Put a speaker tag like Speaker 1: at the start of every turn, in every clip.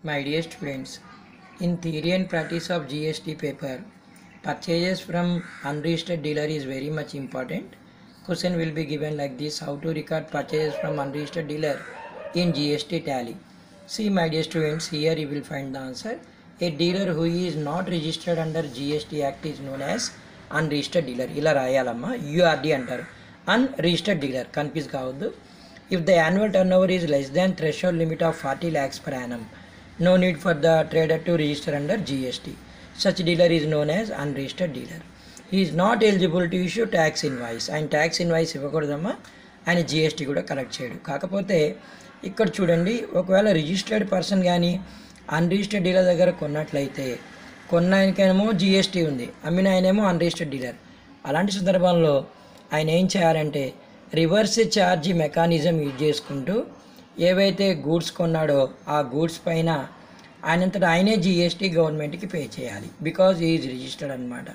Speaker 1: My dear students, in theory and practice of GST paper, purchases from unregistered dealer is very much important. Question will be given like this: how to record purchases from unregistered dealer in GST tally. See, my dear students, here you will find the answer. A dealer who is not registered under GST Act is known as unregistered dealer. ఇలా రాయాలమ్మా, URD అంటారు. Unregistered dealer, confuse కావద్దు. If the annual turnover is less than threshold limit of 40 lakhs per annum, no need for the trader to register under GST. Such dealer is known as unregistered dealer. He is not eligible to issue tax invoice. ఆయన tax invoice ఇవ్వకూడదమ్మా, ఆయన GST కూడా collect చేయడు. కాకపోతే ఇక్కడ చూడండి, ఒకవేళ registered person కానీ unregistered dealer దగ్గర కొన్నట్లయితే, కొన్న ఆయనకేమో జిఎస్టీ ఉంది, అమ్మిన ఆయనేమో అన్రిజిస్టర్డ్ డీలర్. అలాంటి సందర్భంలో ఆయన ఏం చేయాలంటే రివర్స్ ఛార్జ్ మెకానిజం యూజ్ చేసుకుంటూ ఏవైతే గూడ్స్ కొన్నాడో ఆ గూడ్స్ పైన ఆయనంతటా ఆయనే జిఎస్టీ గవర్నమెంట్కి పే చేయాలి, బికాజ్ ఈజ్ రిజిస్టర్డ్ అనమాట.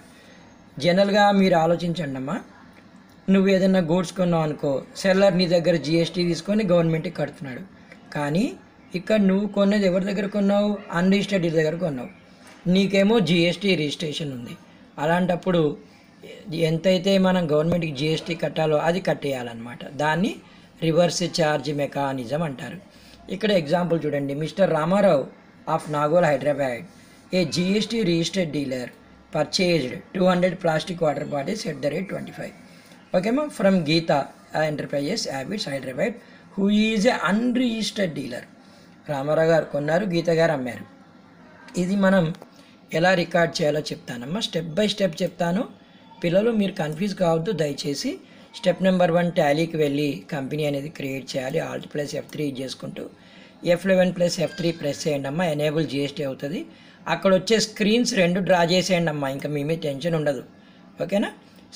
Speaker 1: జనరల్గా మీరు ఆలోచించండి అమ్మా, నువ్వు ఏదైనా గూడ్స్ కొన్నావు అనుకో, సెల్లర్ నీ దగ్గర జిఎస్టీ తీసుకొని గవర్నమెంట్కి కడుతున్నాడు. కానీ ఇక్కడ నువ్వు కొన్నది ఎవరి దగ్గర కొన్నావు? అన్రిజిస్టర్డ్ డీలర్ దగ్గర కొన్నావు. నీకేమో జిఎస్టీ రిజిస్ట్రేషన్ ఉంది. అలాంటప్పుడు ఎంతైతే మనం గవర్నమెంట్కి జిఎస్టీ కట్టాలో అది కట్టేయాలన్నమాట. దాన్ని రివర్స్ ఛార్జ్ మెకానిజం అంటారు. ఇక్కడ ఎగ్జాంపుల్ చూడండి, mister Ramarao of Nagole Hyderabad, a GST registered dealer purchased 200 plastic water bottles at the rate 25. ఓకేమా, from Geetha enterprises Abids Hyderabad, who is a unregistered dealer. Ramarao గారు కొన్నారు, గీత గారు అమ్మారు. ఇది మనం ఎలా రికార్డ్ చేయాలో చెప్తానమ్మా, స్టెప్ బై స్టెప్ చెప్తాను. పిల్లలు మీరు కన్ఫ్యూజ్ కావద్దు దయచేసి. స్టెప్ నెంబర్ 1, టాలీకి వెళ్ళి కంపెనీ అనేది క్రియేట్ చేయాలి. Alt+F3 చేసుకుంటూ F11 + F3 ప్రెస్ చేయండి అమ్మా, ఎనేబుల్ జిఎస్టీ అవుతుంది. అక్కడ వచ్చే స్క్రీన్స్ 2 డ్రా చేసేయండి అమ్మా, ఇంకా మీ మీద టెన్షన్ ఉండదు. ఓకేనా,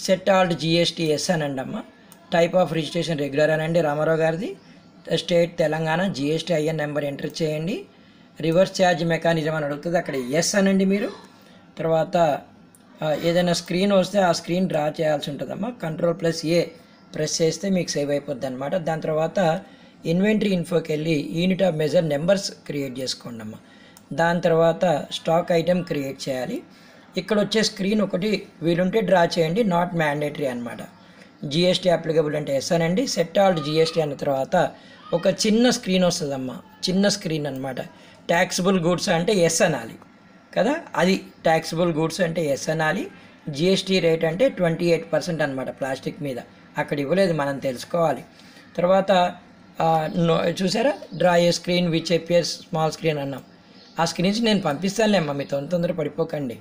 Speaker 1: సెట్ ఆల్ట్ జిఎస్టీ ఎస్ అనండి అమ్మా. టైప్ ఆఫ్ రిజిస్ట్రేషన్ రెగ్యులర్ అనండి రామారావు గారిది. State Telangana, GSTIN number enter చేయండి. రివర్స్ ఛార్జ్ మెకానిజం అని అడుగుతుంది, అక్కడ ఎస్ అనండి మీరు. తర్వాత ఏదైనా స్క్రీన్ వస్తే ఆ స్క్రీన్ డ్రా చేయాల్సి ఉంటుందమ్మా. Ctrl+A ప్రెస్ చేస్తే మీకు సేవ్ అయిపోద్ది అనమాట. దాని తర్వాత ఇన్వెంటరీ ఇన్ఫోకి వెళ్ళి unit of measure numbers create చేసుకోండి అమ్మా. దాని తర్వాత స్టాక్ ఐటెం క్రియేట్ చేయాలి. ఇక్కడ వచ్చే స్క్రీన్ ఒకటి వీలుంటే డ్రా చేయండి, నాట్ మ్యాండేటరీ అనమాట. జిఎస్టీ అప్లికబుల్ అంటే ఎస్ అనండి. సెట్ ఆల్ట్ జిఎస్టీ అన్న తర్వాత ఒక చిన్న స్క్రీన్ వస్తుందమ్మా, చిన్న స్క్రీన్ అనమాట. ట్యాక్సిబుల్ గూడ్స్ అంటే ఎస్ అనాలి కదా, అది ట్యాక్సిబుల్ గూడ్స్ అంటే ఎస్ అనాలి. జిఎస్టీ రేట్ అంటే 28% అనమాట ప్లాస్టిక్ మీద. అక్కడ ఇవ్వలేదు, మనం తెలుసుకోవాలి. తర్వాత చూసారా, draw A screen which appears small screen అన్నాం. ఆ స్క్రీన్స్ నేను పంపిస్తానులేమ్మా, మీ తొందర పడిపోకండి.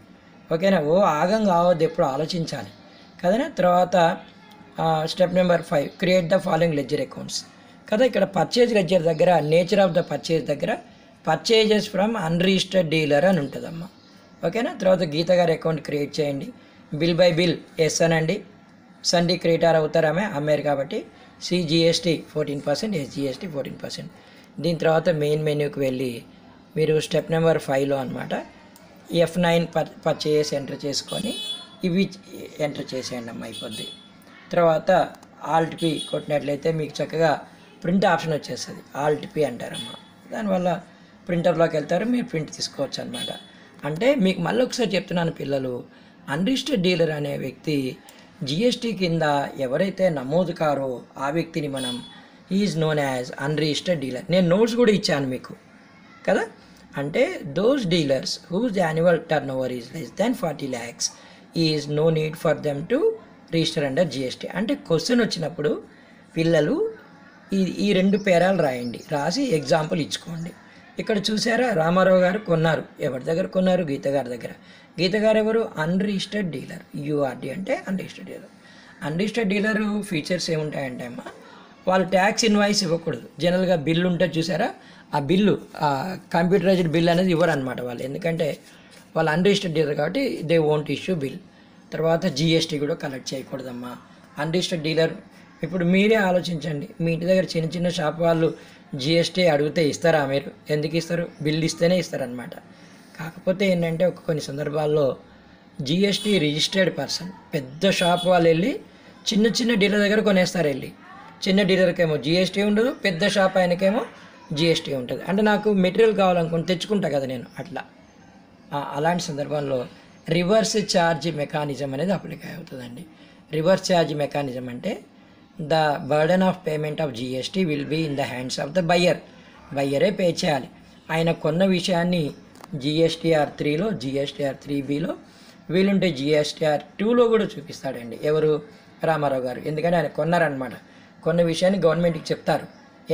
Speaker 1: ఓకేనా, ఆగం కావద్దు, ఎప్పుడు ఆలోచించాలి కదనా. తర్వాత step number 5, create the following ledger accounts కదా. ఇక్కడ పర్చేజ్ లెడ్జర్ దగ్గర నేచర్ ఆఫ్ ద పర్చేజ్ దగ్గర పర్చేజెస్ ఫ్రమ్ అన్రిజిస్టర్డ్ డీలర్ అని ఉంటుందమ్మా. ఓకేనా, తర్వాత గీత గారి అకౌంట్ క్రియేట్ చేయండి. బిల్ బై బిల్ ఎస్ అనండి. సండే క్రియేటర్ అవుతారామే, అమ్మారు కాబట్టి. CGST 14%, SGST 14%. దీని తర్వాత మెయిన్ మెన్యూకి వెళ్ళి మీరు స్టెప్ నెంబర్ 5లో అనమాట F9 పర్చేజెస్ ఎంటర్ చేసుకొని ఇవి ఎంటర్ చేసేయండి అమ్మ, అయిపోద్ది. తర్వాత Alt+P కొట్టినట్లయితే మీకు చక్కగా ప్రింట్ ఆప్షన్ వచ్చేస్తుంది. Alt+P అంటారమ్మా. దానివల్ల ప్రింటర్లోకి వెళ్తారు, మీరు ప్రింట్ తీసుకోవచ్చు అనమాట. అంటే మీకు మళ్ళీ ఒకసారి చెప్తున్నాను పిల్లలు, అన్రిజిస్టర్డ్ డీలర్ అనే వ్యక్తి జిఎస్టీ కింద ఎవరైతే నమోదు కారో ఆ వ్యక్తిని మనం is known as unregistered dealer. నేను నోట్స్ కూడా ఇచ్చాను మీకు కదా. అంటే those dealers whose annual turnover is less than 40 lakhs is no need for them to register under GST. అంటే క్వశ్చన్ వచ్చినప్పుడు పిల్లలు ఈ 2 పేరాలు రాయండి, రాసి ఎగ్జాంపుల్ ఇచ్చుకోండి. ఇక్కడ చూసారా, రామారావు గారు కొన్నారు, ఎవరి దగ్గర కొన్నారు? గీత గారి దగ్గర. గీత గారు ఎవరు? Unregistered dealer. URD అంటే unregistered dealer. Unregistered dealer features ఏముంటాయంటే అమ్మా, వాళ్ళు ట్యాక్స్ ఇన్వాయిస్ ఇవ్వకూడదు. జనరల్గా బిల్లు ఉంటుంది చూసారా, ఆ బిల్లు కంప్యూటరైజ్డ్ బిల్ అనేది ఇవ్వరు అనమాట వాళ్ళు, ఎందుకంటే వాళ్ళు అన్రిజిస్టర్డ్ డీలర్ కాబట్టి దే వోంట్ ఇష్యూ బిల్. తర్వాత జిఎస్టీ కూడా కలెక్ట్ చేయకూడదమ్మా. అన్రిజిస్టర్డ్ డీలర్, ఇప్పుడు మీరే ఆలోచించండి, మీ ఇంటి దగ్గర చిన్న షాప్ వాళ్ళు జిఎస్టీ అడిగితే ఇస్తారా? మీరు ఎందుకు ఇస్తారు? బిల్ ఇస్తేనే ఇస్తారనమాట. కాకపోతే ఏంటంటే కొన్ని సందర్భాల్లో జిఎస్టీ రిజిస్టర్డ్ పర్సన్ పెద్ద షాప్ వాళ్ళు వెళ్ళి చిన్న డీలర్ దగ్గర కొనేస్తారు. వెళ్ళి చిన్న డీలర్కేమో జిఎస్టీ ఉండదు, పెద్ద షాప్ ఆయనకేమో జిఎస్టీ ఉంటుంది. అంటే నాకు మెటీరియల్ కావాలనుకుని తెచ్చుకుంటా కదా నేను, అట్లా అలాంటి సందర్భంలో రివర్స్ ఛార్జ్ మెకానిజం అనేది అప్లికై అవుతుందండి. రివర్స్ ఛార్జ్ మెకానిజం అంటే the burden of payment of GST will be in the hands of the బయ్యరే పే చేయాలి. ఆయన కొన్న విషయాన్ని జిఎస్టీఆర్ 3లో, జిఎస్టీఆర్ 3Bలో, వీలుంటే జిఎస్టీఆర్ 2లో కూడా చూపిస్తాడండి ఎవరు, రామారావు గారు. ఎందుకంటే ఆయన కొన్నారనమాట. కొన్న విషయాన్ని గవర్నమెంట్కి చెప్తారు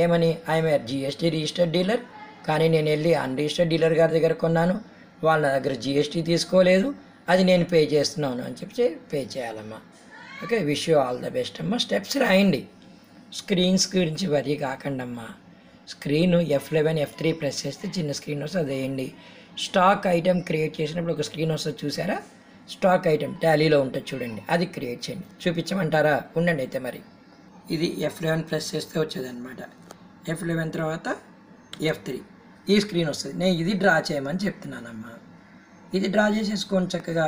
Speaker 1: ఏమని, ఐఎమ్ జిఎస్టీ రిజిస్టర్డ్ డీలర్, కానీ నేను వెళ్ళి అన్రిజిస్టర్డ్ డీలర్ గారి దగ్గర కొన్నాను, వాళ్ళ దగ్గర జిఎస్టీ తీసుకోలేదు, అది నేను పే చేస్తున్నాను అని చెప్పి పే చేయాలమ్మా. Okay, wish you all the best అమ్మా. స్టెప్స్ రాయండి. స్క్రీన్స్ గురించి వరీ కాకండి అమ్మా. స్క్రీన్ F11 F3 ప్రెస్ చేస్తే చిన్న స్క్రీన్ వస్తుంది, అది వేయండి. స్టాక్ ఐటెం క్రియేట్ చేసినప్పుడు ఒక స్క్రీన్ వస్తుంది చూసారా, స్టాక్ ఐటెం టాలీలో ఉంటుంది చూడండి, అది క్రియేట్ చేయండి. చూపించమంటారా? ఉండండి అయితే మరి. ఇది F11 ప్రెస్ చేస్తే వచ్చేది అనమాట. F11 తర్వాత F3 ఈ స్క్రీన్ వస్తుంది. నేను ఇది డ్రా చేయమని చెప్తున్నానమ్మా. ఇది డ్రా చేసేసుకోండి చక్కగా.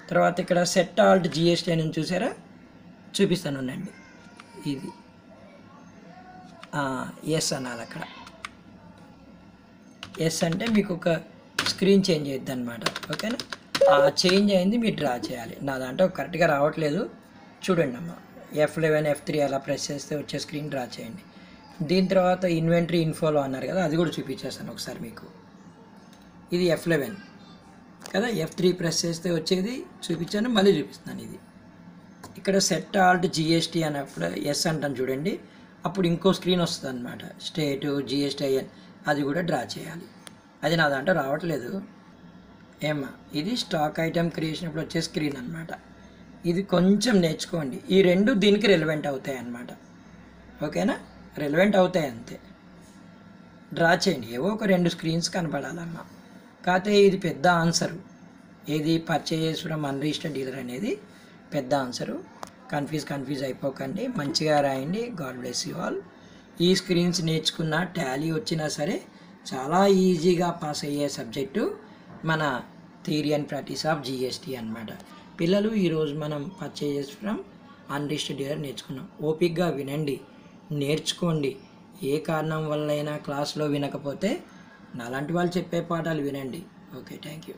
Speaker 1: తర్వాత ఇక్కడ సెట్ ఆల్ట్ జిఎస్టీ అని చూసారా, చూపిస్తాను ఉండండి. ఇది ఎస్ అనాలి అక్కడ. ఎస్ అంటే మీకు ఒక స్క్రీన్ చేంజ్ అయ్యిద్ది అనమాట. ఓకేనా, ఆ చేంజ్ అయింది మీరు డ్రా చేయాలి. నా దాంట్లో కరెక్ట్గా రావట్లేదు, చూడండి అమ్మ. F11 F3 అలా ప్రెస్ చేస్తే వచ్చే స్క్రీన్ డ్రా చేయండి. దీని తర్వాత ఇన్వెంటరీ ఇన్ఫోలో అన్నారు కదా, అది కూడా చూపించేస్తాను ఒకసారి మీకు. ఇది F11 కదా, F3 ప్రెస్ చేస్తే వచ్చేది చూపించాను, మళ్ళీ చూపిస్తున్నాను. ఇది ఇక్కడ సెట్ ఆల్ట్ జిఎస్టీ అన్నప్పుడు ఎస్ అంటాను చూడండి, అప్పుడు ఇంకో స్క్రీన్ వస్తుంది అనమాట, స్టేటు GSTIN, అది కూడా డ్రా చేయాలి. అది నా దాంట్లో రావట్లేదు ఏమ్మా. ఇది స్టాక్ ఐటెం క్రియేషన్ అప్పుడు వచ్చే స్క్రీన్ అనమాట. ఇది కొంచెం నేర్చుకోండి. ఈ రెండు దీనికి రెలవెంట్ అవుతాయి అన్నమాట. ఓకేనా, రెలవెంట్ అవుతాయి అంతే. డ్రా చేయండి, ఏవో ఒక 2 స్క్రీన్స్ కనపడాలమ్మా. కాకపోతే ఇది పెద్ద ఆన్సరు, ఏది పర్చేజ్ ఫ్రమ్ అన్రిజిస్టర్డ్ డీలర్ అనేది పెద్ద ఆన్సరు. కన్ఫ్యూజ్ అయిపోకండి, మంచిగా రాయండి. God bless you all. ఈ స్క్రీన్స్ నేర్చుకున్న, టాలీ వచ్చినా సరే చాలా ఈజీగా పాస్ అయ్యే సబ్జెక్టు మన theory and practice of GST అనమాట. పిల్లలు ఈరోజు మనం పర్చేజెస్ ఫ్రమ్ అన్రిజిస్టర్డ్ డీలర్ నేర్చుకున్నాం. ఓపిక్గా వినండి, నేర్చుకోండి. ఏ కారణం వల్లైనా క్లాస్లో వినకపోతే నాలాంటి వాళ్ళు చెప్పే పాఠాలు వినండి. Okay, thank you.